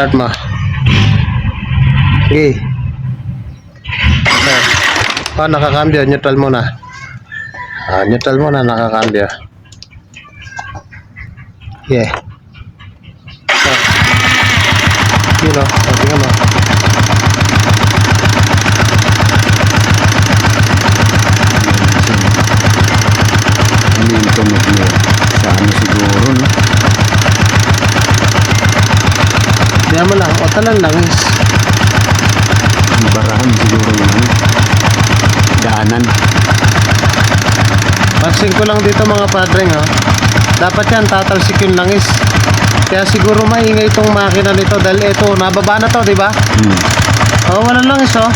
start mo. Okay. Nakakambyo. Neutral muna. Neutral muna, nakakambyo. Yeah. Yun o. Tingnan mo. Hindi ito mag-iyo. Sa ano siguro, no? Diyan mo lang. O talang langis. Ang barahan siguro yung ano. Daanan. Pansin ko lang dito mga padreng ha. Dapat yan tatalsik yung langis. Kaya siguro maingay itong makina nito dahil ito nababa na to, di ba? Walang langis oh.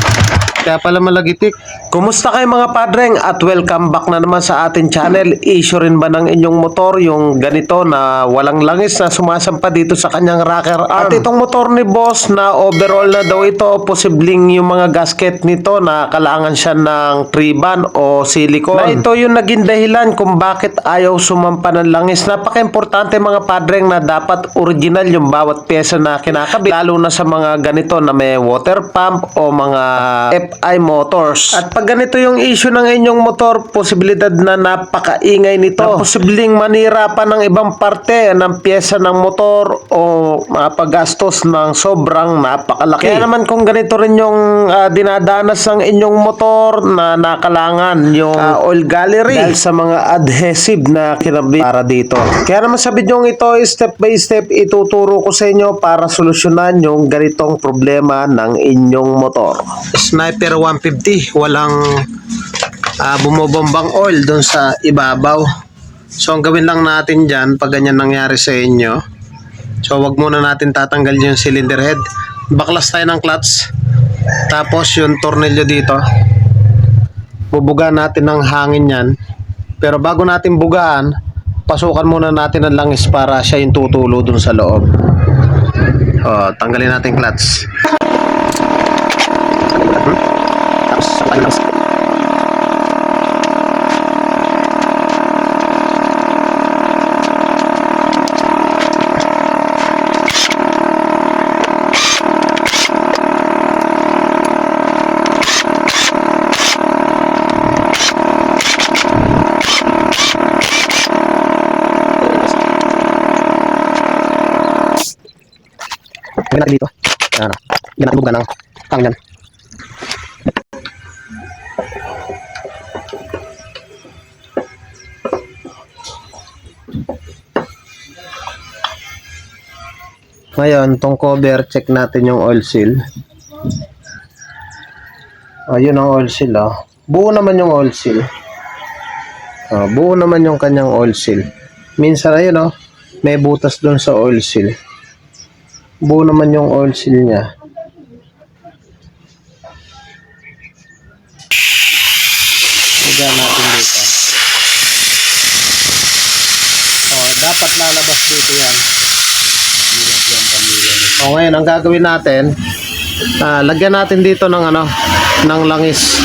Kaya pala malagitik. Kumusta kayo mga padreng at welcome back na naman sa ating channel. Issue rin ba ng inyong motor yung ganito na walang langis na sumasampa dito sa kanyang rocker arm? At itong motor ni boss na overall na daw ito, posibleng yung mga gasket nito na kailangan siya ng triban o silicone. Na ito yung naging dahilan kung bakit ayaw sumampa ng langis. Napaka-importante mga padreng na dapat original yung bawat pyesa na kinakabit. Lalo na sa mga ganito na may water pump o mga FI motors. At pag ganito yung issue ng inyong motor, posibilidad na napakaingay nito. Na posibleng manira pa ng ibang parte ng pyesa ng motor o mapagastos ng sobrang napakalaki. Kaya naman kung ganito rin yung dinadanas ng inyong motor na nakalangan yung oil gallery dahil sa mga adhesive na kinabit para dito. Kaya naman sa video ito, step by step ituturo ko sa inyo para solusyonan yung ganitong problema ng inyong motor. Sniper 150, walang bumobombang oil doon sa ibabaw. So ang gawin lang natin dyan pag ganyan nangyari sa inyo, so wag muna natin tatanggal yung cylinder head, baklas tayo ng clutch, tapos yung tornilyo dito bubuga natin ng hangin yan. Pero bago natin bugaan, pasukan muna natin ang langis para siya yung tutulo doon sa loob. Tanggalin natin clutch. Lagyan natin dito. Lagyan natin buga ng hangin. Ngayon, tong cover, check natin yung oil seal. Yun ang oil seal. Buo naman yung oil seal. Buo naman yung kanyang oil seal. Minsan, ayun may butas dun sa oil seal. Buo naman yung oil seal niya. Lagyan natin dito. Dapat lalabas dito yan. Ngayon ang gagawin natin, lagyan natin dito ng ng langis.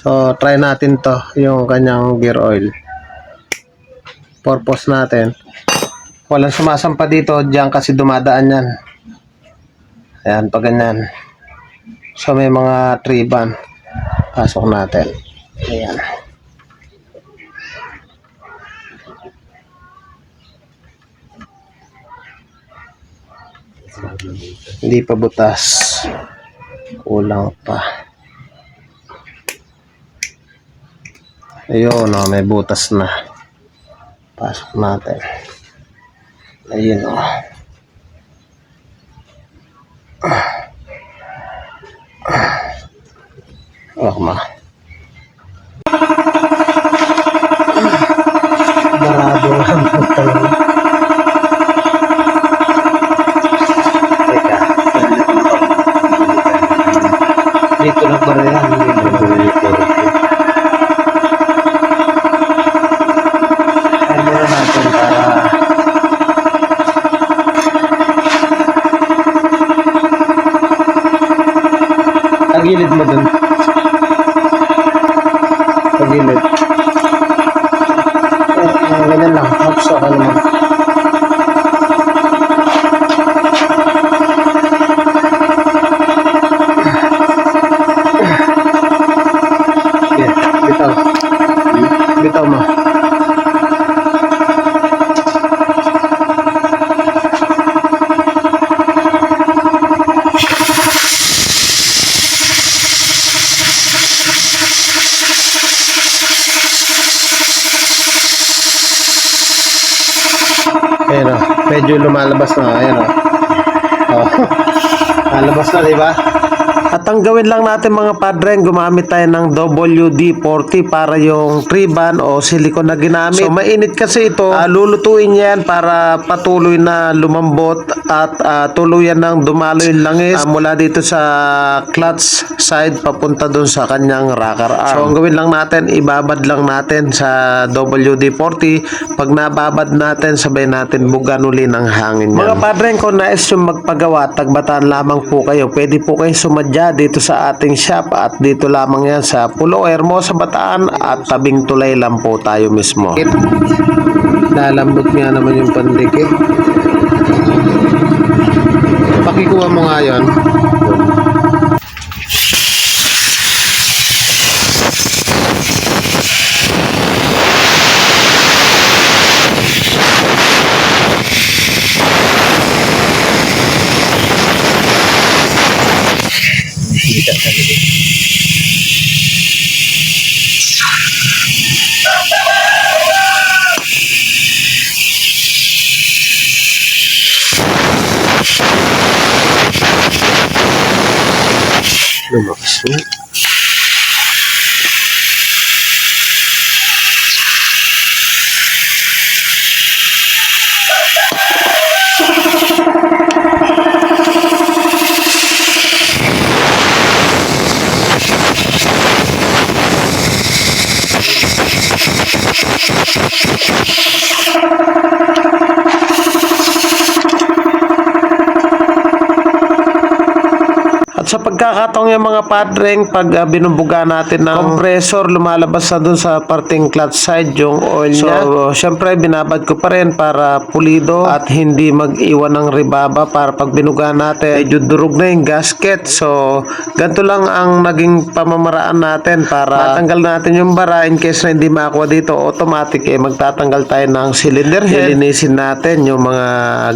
So try natin to, yung kanyang gear oil. Purpose natin, walang sumasampa dito diyan kasi dumadaan yan. Ayan, pag ganyan. So may mga triban. Pasok natin. Ayan. Hindi pa butas. Kulang pa. Ayun, may butas na. Pasok natin. Ayun ma. Barado ang pagtawag. Dito na ba rin yan? Natin para tagilid mo dun. Tagilid. Ganyan lang. Hapso ka naman. medyo lumalabas na. Ayan o. Oh. Lalabas na, di ba? At ang gawin lang natin mga padre, gumamit tayo ng WD-40 para yung triban o silicone na ginamit. So mainit kasi ito, lulutuin yan para patuloy na lumambot at tuluyan ng dumalo yung langis mula dito sa clutch side papunta dun sa kanyang rocker arm. So ang gawin lang natin, ibabad lang natin sa WD-40. Pag nababad natin, sabay natin bugan uli ng hangin yan. Mga padre, kung nais yung magpagawa, tagbataan lamang po kayo. Pwede po kayo sumadya dito sa ating shop at dito lamang yan sa Pulo Hermosa, Bataan at tabing tulay lang po tayo mismo. Lalambot nga naman yung pandikit. Pakikuha mo nga yun. Lumakas mo. At sa pagkakataong yung mga padreng, pag binubuga natin ng compressor, lumalabas na dun sa parting clutch side yung oil niya. So, syempre, binabad ko pa rin para pulido at hindi mag-iwan ng ribaba para pag binuga natin, medyo durog na yung gasket. So, ganito lang ang naging pamamaraan natin para matanggal natin yung bara in case na hindi makuha dito. Automatic, magtatanggal tayo ng cylinder head. Lilinisin natin yung mga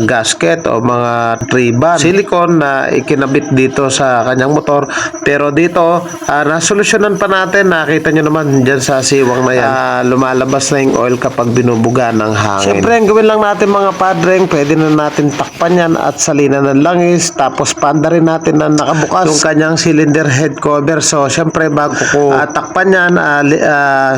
gasket o mga triban. Silicone na ikinabit dito sa kanyang motor, pero dito nasolusyonan pa natin. Nakita nyo naman dyan sa siwang na yan, lumalabas na yung oil kapag binubuga ng hangin. Siyempre, ang gawin lang natin mga padreng, pwede na natin takpan yan at salinan ng langis, tapos panda rin natin na nakabukas yung kanyang cylinder head cover. So siyempre, bago ko takpan yan,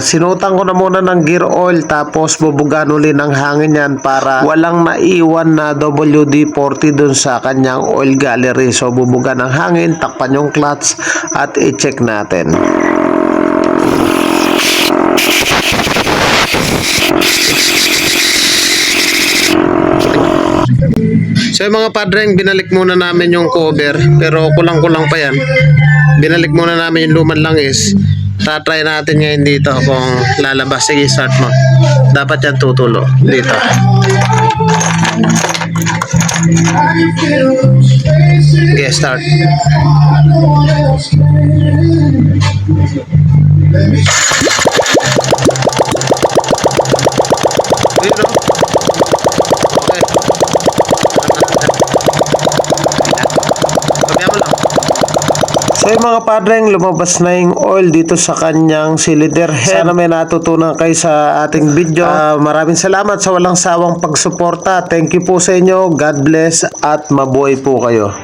sinutan ko na muna ng gear oil, tapos bubugan uli ng hangin yan para walang naiwan na WD-40 dun sa kanyang oil gallery. So bubuga ng hangin, takpan yung clutch at i-check natin. So yung mga padreng, binalik muna namin yung cover, pero kulang-kulang pa yan. Binalik muna namin yung lumang langis. Tatry natin ngayon dito kung lalabas. Sige, start mo. Dapat yan tutulo dito. Okay, start. Ayun, no? Okay. Pagyan mo lang. So yung mga padreng, lumabas na yung oil dito sa kanyang cylinder head. Sana may natutunan kayo sa ating video. Maraming salamat sa walang sawang pagsuporta. Thank you po sa inyo. God bless at mabuhay po kayo.